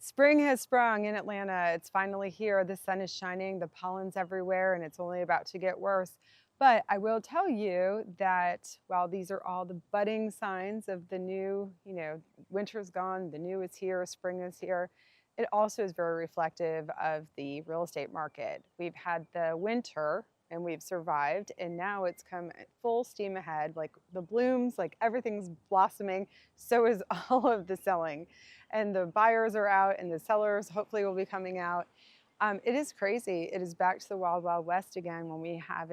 Spring has sprung in Atlanta. It's finally here. The sun is shining, the pollen's everywhere, and it's only about to get worse. But I will tell you that while these are all the budding signs of the new, winter's gone, the new is here, spring is here, it also is very reflective of the real estate market. We've had the winter and we've survived, and now it's come at full steam ahead. Like the blooms, like everything's blossoming, so is all of the selling. And the buyers are out and the sellers hopefully will be coming out. It is crazy. It is back to the wild, wild west again when we have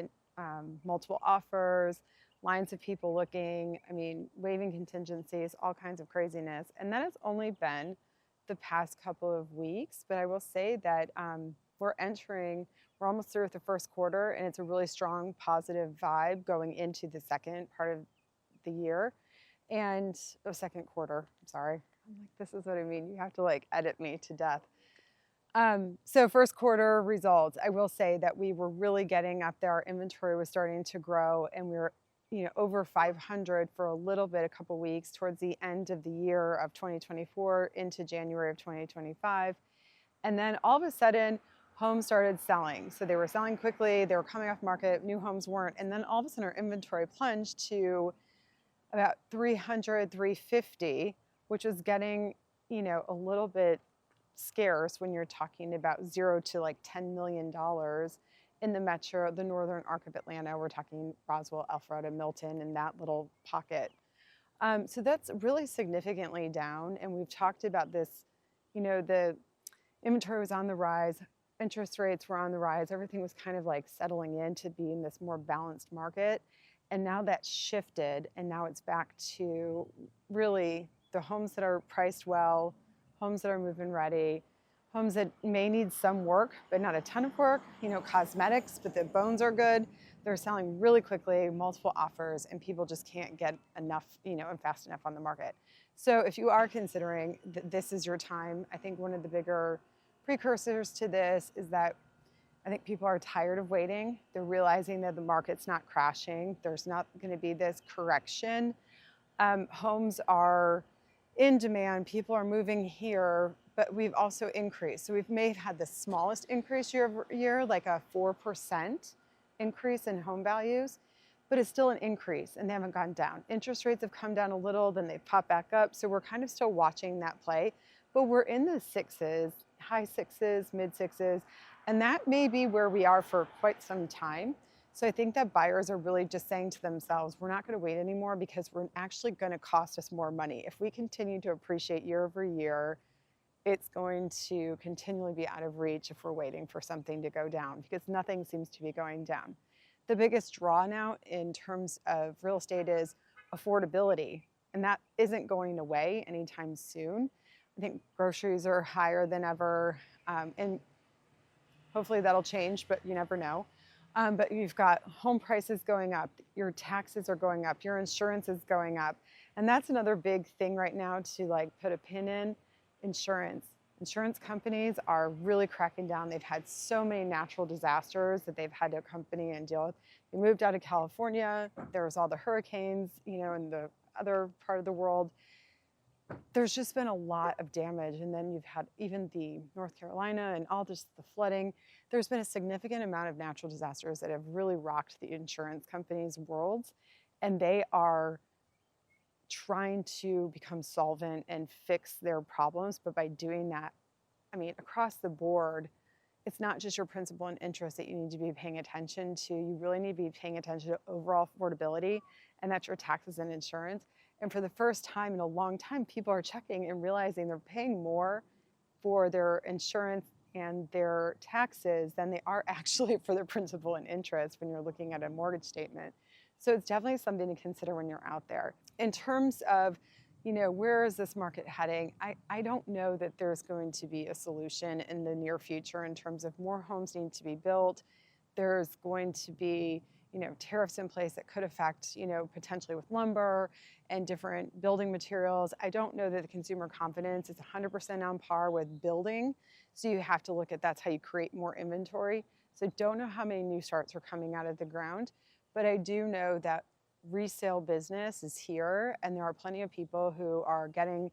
multiple offers, lines of people looking, waiving contingencies, all kinds of craziness. And that has only been the past couple of weeks, but I will say that we're almost through with the first quarter, and it's a really strong positive vibe going into the second part of the year and the second quarter. I'm sorry. I'm like, this is what I mean. You have to edit me to death. So first quarter results, I will say that we were really getting up there. Our inventory was starting to grow, and we were over 500 for a little bit, a couple weeks towards the end of the year of 2024 into January of 2025. And then all of a sudden, homes started selling. So they were selling quickly, they were coming off market, new homes weren't. And then all of a sudden our inventory plunged to about 300, 350, which was getting, a little bit scarce when you're talking about $0 to $10 million in the northern arc of Atlanta. We're talking Roswell, Alpharetta, Milton, and that little pocket. So that's really significantly down. And we've talked about this, the inventory was on the rise, interest rates were on the rise, everything was kind of settling in to be in this more balanced market. And now that's shifted, and now it's back to really the homes that are priced well, homes that are move-in ready, homes that may need some work, but not a ton of work, cosmetics, but the bones are good. They're selling really quickly, multiple offers, and people just can't get enough, and fast enough on the market. So if you are considering that this is your time, I think one of the bigger precursors to this is that I think people are tired of waiting. They're realizing that the market's not crashing. There's not going to be this correction. Homes are in demand. People are moving here, but we've also increased. So may have had the smallest increase year over year, like a 4% increase in home values, but it's still an increase and they haven't gone down. Interest rates have come down a little, then they've popped back up. So we're kind of still watching that play, but we're in the sixes, high sixes, mid sixes, and that may be where we are for quite some time. So I think that buyers are really just saying to themselves, we're not going to wait anymore because we're actually going to cost us more money. If we continue to appreciate year over year, it's going to continually be out of reach if we're waiting for something to go down, because nothing seems to be going down. The biggest draw now in terms of real estate is affordability, and that isn't going away anytime soon. I think groceries are higher than ever, and hopefully that'll change, but you never know. But you've got home prices going up, your taxes are going up, your insurance is going up. And that's another big thing right now to put a pin in. Insurance. Insurance companies are really cracking down. They've had so many natural disasters that they've had to accompany and deal with. They moved out of California. There was all the hurricanes, in the other part of the world. There's just been a lot of damage. And then you've had even the North Carolina and all just the flooding. There's been a significant amount of natural disasters that have really rocked the insurance companies' worlds. And they are trying to become solvent and fix their problems. But by doing that, across the board, it's not just your principal and interest that you need to be paying attention to. You really need to be paying attention to overall affordability, and that's your taxes and insurance. And for the first time in a long time, people are checking and realizing they're paying more for their insurance and their taxes than they are actually for their principal and interest when you're looking at a mortgage statement. So it's definitely something to consider when you're out there. In terms of, where is this market heading? I don't know that there's going to be a solution in the near future in terms of more homes need to be built. There's going to be, tariffs in place that could affect, potentially with lumber and different building materials. I don't know that the consumer confidence is 100% on par with building. So you have to look at that's how you create more inventory. So don't know how many new starts are coming out of the ground. But I do know that resale business is here, and there are plenty of people who are getting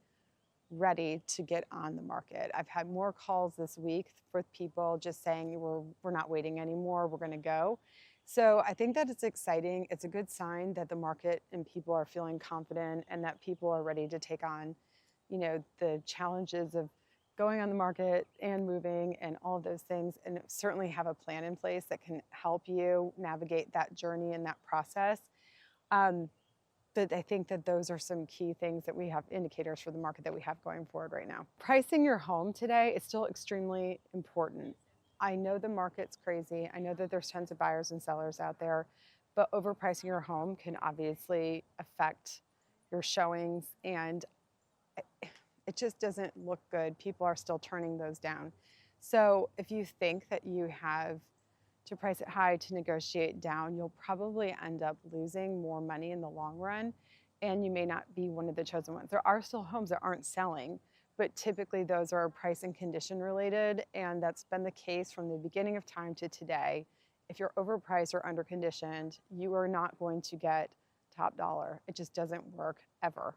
ready to get on the market. I've had more calls this week with people just saying we're not waiting anymore, we're going to go. So I think that it's exciting. It's a good sign that the market and people are feeling confident and that people are ready to take on, the challenges of going on the market and moving and all of those things, and certainly have a plan in place that can help you navigate that journey and that process. But I think that those are some key things that we have, indicators for the market that we have going forward right now. Pricing your home today is still extremely important. I know the market's crazy. I know that there's tons of buyers and sellers out there, but overpricing your home can obviously affect your showings, and it just doesn't look good. People are still turning those down. So if you think that you have to price it high to negotiate down, you'll probably end up losing more money in the long run, and you may not be one of the chosen ones. There are still homes that aren't selling, but typically those are price and condition related, and that's been the case from the beginning of time to today. If you're overpriced or underconditioned, you are not going to get top dollar. It just doesn't work ever.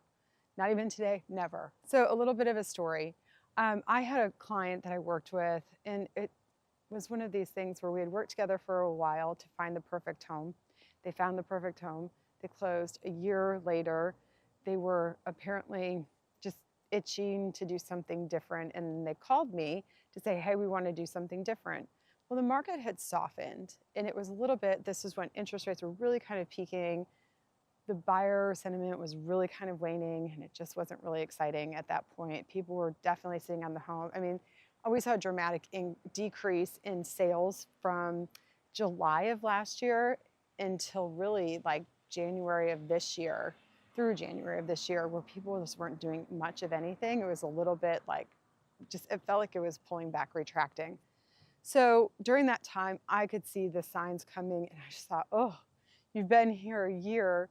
Not even today, never. So a little bit of a story. I had a client that I worked with, and it was one of these things where we had worked together for a while to find the perfect home. They found the perfect home. They closed a year later. They were apparently just itching to do something different, and they called me to say, hey, we want to do something different. Well, the market had softened, and it was a little bit, this is when interest rates were really kind of peaking. The buyer sentiment was really kind of waning, and it just wasn't really exciting at that point. People were definitely sitting on the home. I mean, we saw a dramatic decrease in sales from July of last year until really like January of this year, through January of this year, where people just weren't doing much of anything. It was a little bit like, it felt like it was pulling back, retracting. So during that time, I could see the signs coming, and I just thought, oh, you've been here a year.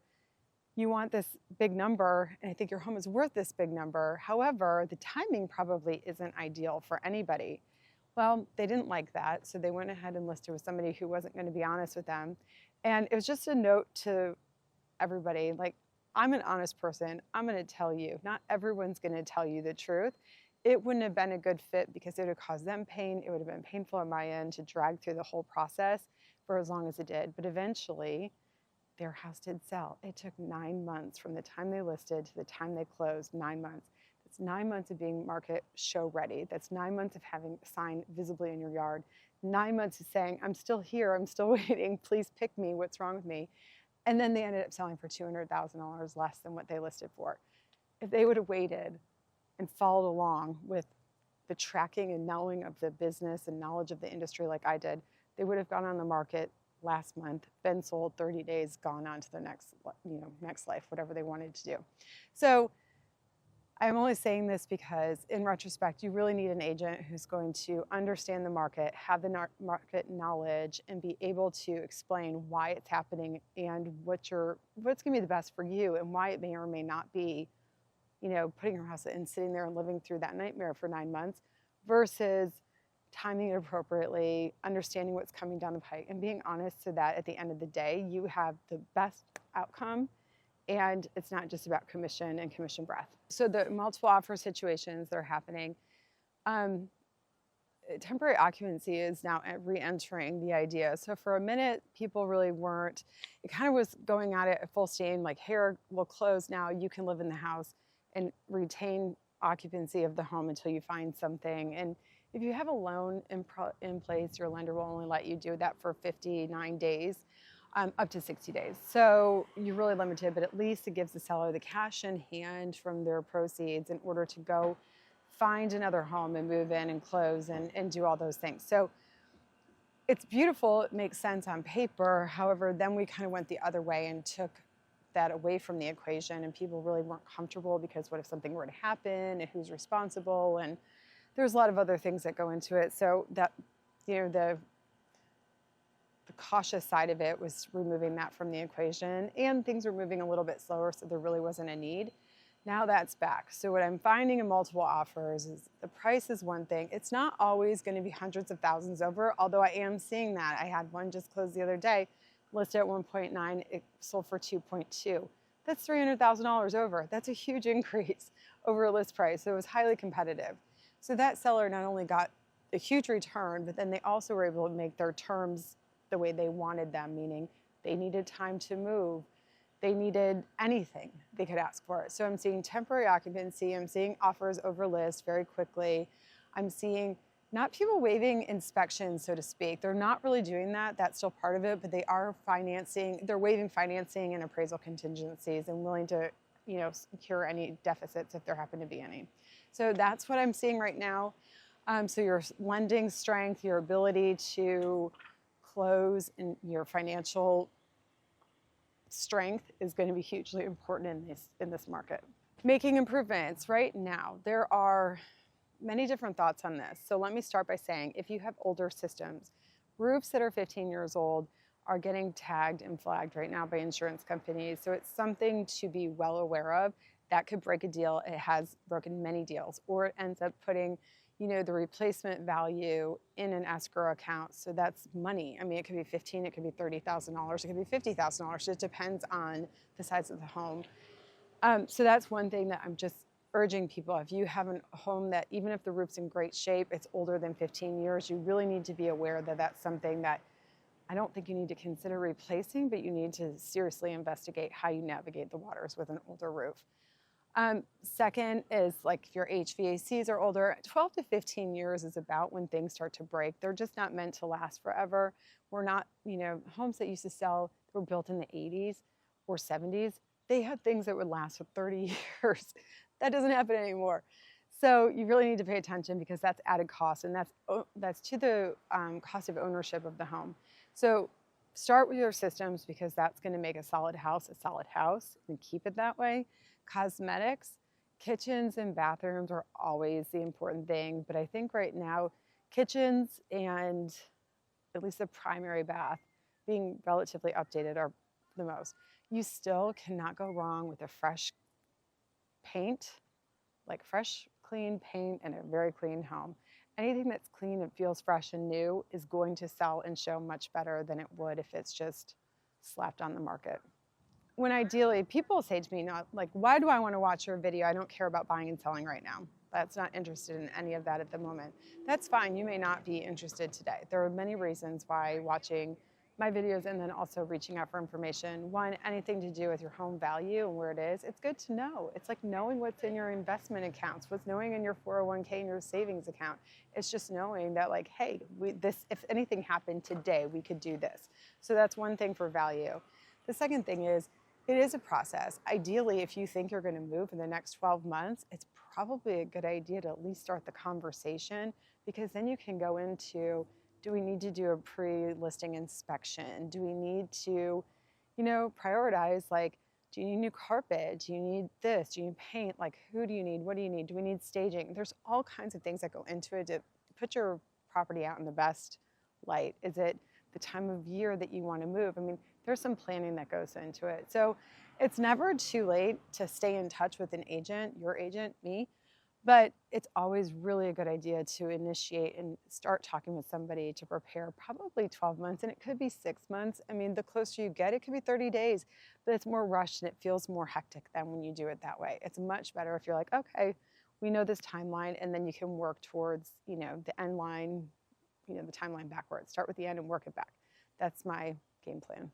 You want this big number, and I think your home is worth this big number. However, the timing probably isn't ideal for anybody. Well, they didn't like that, so they went ahead and listed with somebody who wasn't going to be honest with them. And it was just a note to everybody, like, I'm an honest person. I'm going to tell you. Not everyone's going to tell you the truth. It wouldn't have been a good fit because it would have caused them pain. It would have been painful on my end to drag through the whole process for as long as it did. But eventually, their house did sell. It took 9 months from the time they listed to the time they closed, 9 months. That's 9 months of being market show ready. That's 9 months of having a sign visibly in your yard. 9 months of saying, I'm still here, I'm still waiting, please pick me, what's wrong with me? And then they ended up selling for $200,000 less than what they listed for. If they would have waited and followed along with the tracking and knowing of the business and knowledge of the industry like I did, they would have gone on the market last month, been sold 30 days, gone on to the next life, whatever they wanted to do. So I'm only saying this because in retrospect, you really need an agent who's going to understand the market, have the market knowledge, and be able to explain why it's happening and what's going to be the best for you and why it may or may not be, putting your house and sitting there and living through that nightmare for 9 months versus timing it appropriately, understanding what's coming down the pike, and being honest so that at the end of the day, you have the best outcome, and it's not just about commission and commission breath. So the multiple offer situations that are happening, temporary occupancy is now re-entering the idea. So for a minute, people really weren't, it kind of was going at it at full steam, like, here, we'll close now, you can live in the house and retain occupancy of the home until you find something. And if you have a loan in place, your lender will only let you do that for 59 days, up to 60 days. So you're really limited, but at least it gives the seller the cash in hand from their proceeds in order to go find another home and move in and close and do all those things. So it's beautiful, it makes sense on paper. However, then we kind of went the other way and took that away from the equation, and people really weren't comfortable because what if something were to happen and who's responsible? And there's a lot of other things that go into it. So that, the cautious side of it was removing that from the equation, and things were moving a little bit slower, so there really wasn't a need. Now that's back. So what I'm finding in multiple offers is the price is one thing. It's not always going to be hundreds of thousands over, although I am seeing that. I had one just closed the other day, listed at 1.9, it sold for 2.2. That's $300,000 over. That's a huge increase over list price. So it was highly competitive. So that seller not only got a huge return, but then they also were able to make their terms the way they wanted them, meaning they needed time to move. They needed anything they could ask for it. So I'm seeing temporary occupancy. I'm seeing offers over list very quickly. I'm seeing not people waiving inspections, so to speak. They're not really doing that. That's still part of it, but they are financing. They're waiving financing and appraisal contingencies and willing to, cure any deficits if there happen to be any. So that's what I'm seeing right now. So your lending strength, your ability to close, and your financial strength is going to be hugely important in this market. Making improvements right now. There are many different thoughts on this. So let me start by saying, if you have older systems, roofs that are 15 years old are getting tagged and flagged right now by insurance companies. So it's something to be well aware of. That could break a deal. It has broken many deals, or it ends up putting, the replacement value in an escrow account. So that's money. I mean, it could be $15,000, it could be $30,000, it could be $50,000. It depends on the size of the home. So that's one thing that I'm just urging people. If you have a home that, even if the roof's in great shape, it's older than 15 years, you really need to be aware that that's something that I don't think you need to consider replacing, but you need to seriously investigate how you navigate the waters with an older roof. Second is, like, if your HVACs are older, 12 to 15 years is about when things start to break. They're just not meant to last forever. We're not, homes that used to sell were built in the 80s or 70s. They had things that would last for 30 years. That doesn't happen anymore. So you really need to pay attention, because that's added cost, and that's to the cost of ownership of the home. So start with your systems, because that's going to make a solid house, and keep it that way. Cosmetics, kitchens and bathrooms are always the important thing, but I think right now kitchens and at least the primary bath being relatively updated are the most. You still cannot go wrong with a fresh paint, like fresh, clean paint in a very clean home. Anything that's clean and feels fresh and new is going to sell and show much better than it would if it's just slapped on the market. When ideally, people say to me, not like, why do I want to watch your video? I don't care about buying and selling right now. That's not interested in any of that at the moment. That's fine. You may not be interested today. There are many reasons why watching my videos and then also reaching out for information. One, anything to do with your home value and where it is, it's good to know. It's like knowing what's in your investment accounts, what's knowing in your 401k and your savings account. It's just knowing that, like, hey, if anything happened today, we could do this. So that's one thing for value. The second thing is, it is a process. Ideally, if you think you're going to move in the next 12 months, it's probably a good idea to at least start the conversation, because then you can go into, do we need to do a pre-listing inspection? Do we need to, prioritize, like, do you need new carpet? Do you need this? Do you need paint? Like, who do you need? What do you need? Do we need staging? There's all kinds of things that go into it to put your property out in the best light. Is it the time of year that you want to move? I mean, there's some planning that goes into it. So it's never too late to stay in touch with an agent, your agent, me, but it's always really a good idea to initiate and start talking with somebody to prepare, probably 12 months, and it could be 6 months. I mean, the closer you get, it could be 30 days, but it's more rushed and it feels more hectic than when you do it that way. It's much better if you're like, okay, we know this timeline, and then you can work towards, the end line, the timeline backwards. Start with the end and work it back. That's my game plan.